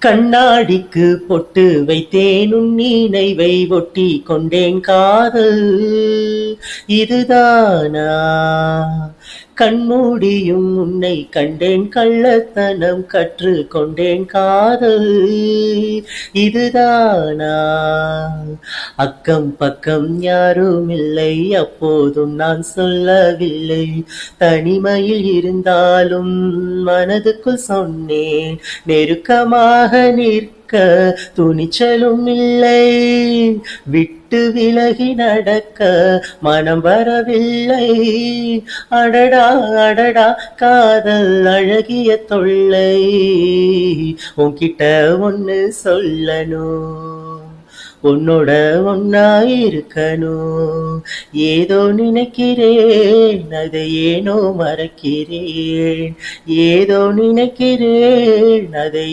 கண்ணாடிக்கு பொட்டு வைத்தேன் உன் நினைவை ஒட்டி கொண்டேன் காதல் இதுதானா கண்மூடியும் உன்னை கண்டேன் கள்ளத்தனம் கற்று கொண்டேன் காதல் இதுதானா அக்கம் பக்கம் யாரும் இல்லை அப்போதும் நான் சொல்லவில்லை தனிமையில் இருந்தாலும் மனதுக்குள் சொன்னேன் நெருக்கமாக நிற்க துணிச்சலும் இல்லை விட்டு விலகி நடக்க மனம் வரவில்லை அடடா அடடா காதல் அழகிய தொல்லை உன்கிட்ட ஒன்னு சொல்லணும் உன்னோட ஒன்னாயிருக்கணும் ஏதோ நினைக்கிறேன் அதை ஏனோ மறக்கிறேன் ஏதோ நினைக்கிறேன் அதை